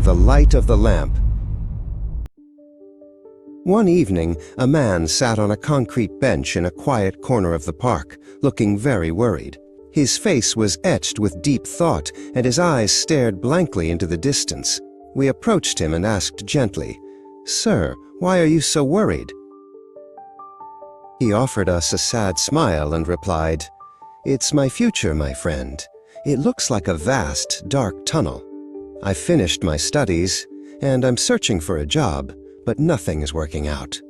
the light of the lamp. One evening, a man sat on a concrete bench in a quiet corner of the park, looking very worried. His face was etched with deep thought, and his eyes stared blankly into the distance. We approached him and asked gently, "Sir, why are you so worried?" He offered us a sad smile and replied, "It's my future, my friend. It looks like a vast, dark tunnel. I've finished my studies, and I'm searching for a job, but nothing is working out.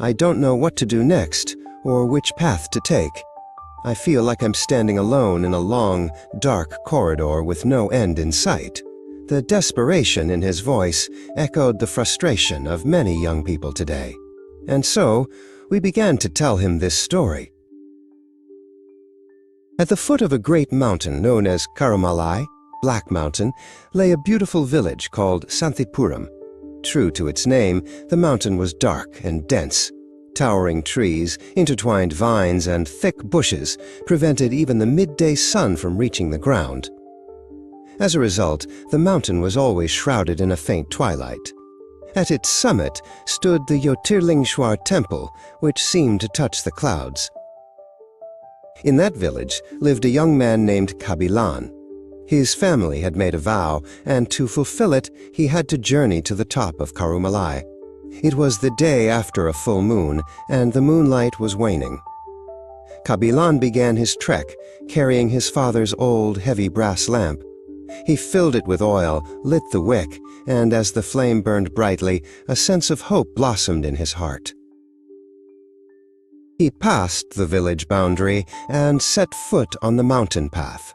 I don't know what to do next, or which path to take. I feel like I'm standing alone in a long, dark corridor with no end in sight." The desperation in his voice echoed the frustration of many young people today. And so, we began to tell him this story. At the foot of a great mountain known as Karumalai, Black Mountain, lay a beautiful village called Santhipuram. True to its name, the mountain was dark and dense. Towering trees, intertwined vines, and thick bushes prevented even the midday sun from reaching the ground. As a result, the mountain was always shrouded in a faint twilight. At its summit stood the Jyotirlingeshwar temple, which seemed to touch the clouds. In that village lived a young man named Kabilan. His family had made a vow, and to fulfill it, he had to journey to the top of Karumalai. It was the day after a full moon, and the moonlight was waning. Kabilan began his trek, carrying his father's old, heavy brass lamp. He filled it with oil, lit the wick, and as the flame burned brightly, a sense of hope blossomed in his heart. He passed the village boundary and set foot on the mountain path.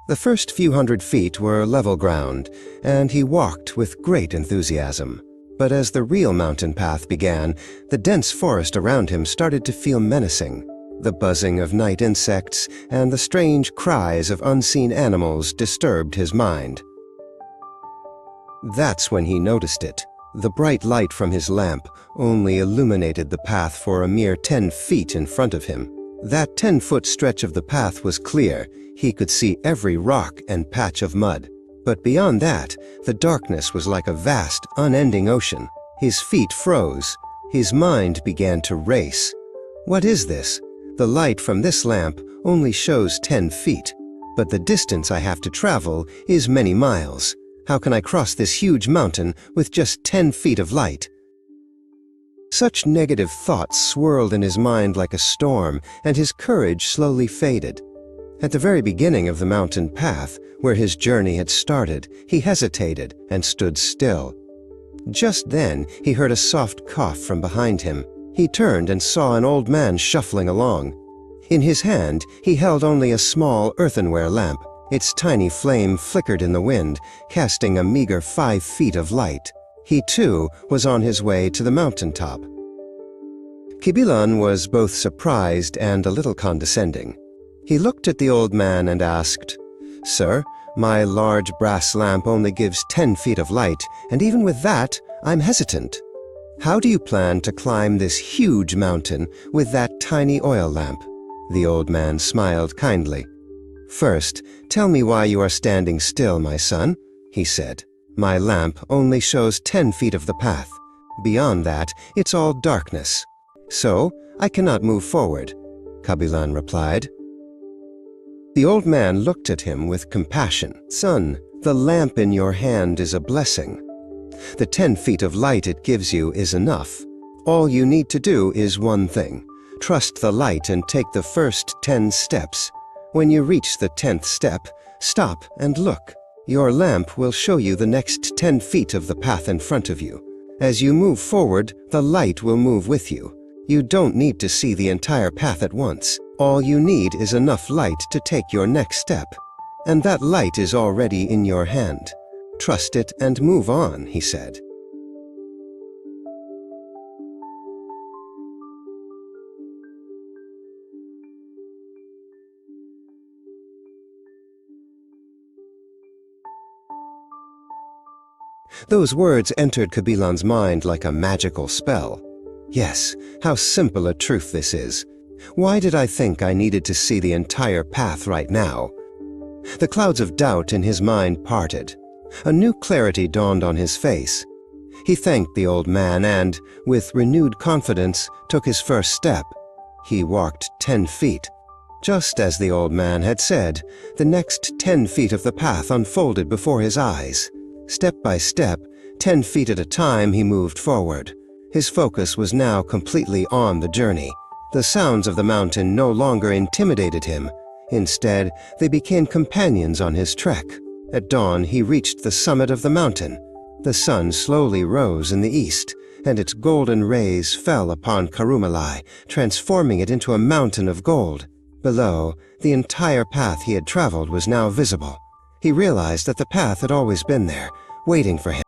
The first few hundred feet were level ground, and he walked with great enthusiasm. But as the real mountain path began, the dense forest around him started to feel menacing. The buzzing of night insects and the strange cries of unseen animals disturbed his mind. That's when he noticed it. The bright light from his lamp only illuminated the path for a mere 10 feet in front of him. That 10-foot stretch of the path was clear. He could see every rock and patch of mud. But beyond that, the darkness was like a vast, unending ocean. His feet froze. His mind began to race. What is this? The light from this lamp only shows 10 feet. But the distance I have to travel is many miles. How can I cross this huge mountain with just 10 feet of light? Such negative thoughts swirled in his mind like a storm, and his courage slowly faded. At the very beginning of the mountain path, where his journey had started, he hesitated and stood still. Just then, he heard a soft cough from behind him. He turned and saw an old man shuffling along. In his hand, he held only a small earthenware lamp. Its tiny flame flickered in the wind, casting a meager 5 feet of light. He, too, was on his way to the mountaintop. Kabilan was both surprised and a little condescending. He looked at the old man and asked, "Sir, my large brass lamp only gives 10 feet of light, and even with that, I'm hesitant. How do you plan to climb this huge mountain with that tiny oil lamp?" The old man smiled kindly. "First, tell me why you are standing still, my son," he said. "My lamp only shows 10 feet of the path. Beyond that, it's all darkness. So, I cannot move forward," Kabilan replied. The old man looked at him with compassion. "Son, the lamp in your hand is a blessing. The 10 feet of light it gives you is enough. All you need to do is one thing. Trust the light and take the first 10 steps. When you reach the 10th step, stop and look. Your lamp will show you the next 10 feet of the path in front of you. As you move forward, the light will move with you. You don't need to see the entire path at once. All you need is enough light to take your next step. And that light is already in your hand. Trust it and move on," he said. Those words entered Kabilan's mind like a magical spell. Yes, how simple a truth this is. Why did I think I needed to see the entire path right now? The clouds of doubt in his mind parted. A new clarity dawned on his face. He thanked the old man and, with renewed confidence, took his first step. He walked 10 feet. Just as the old man had said, the next 10 feet of the path unfolded before his eyes. Step by step, 10 feet at a time, he moved forward. His focus was now completely on the journey. The sounds of the mountain no longer intimidated him. Instead, they became companions on his trek. At dawn, he reached the summit of the mountain. The sun slowly rose in the east, and its golden rays fell upon Karumalai, transforming it into a mountain of gold. Below, the entire path he had traveled was now visible. He realized that the path had always been there, waiting for him.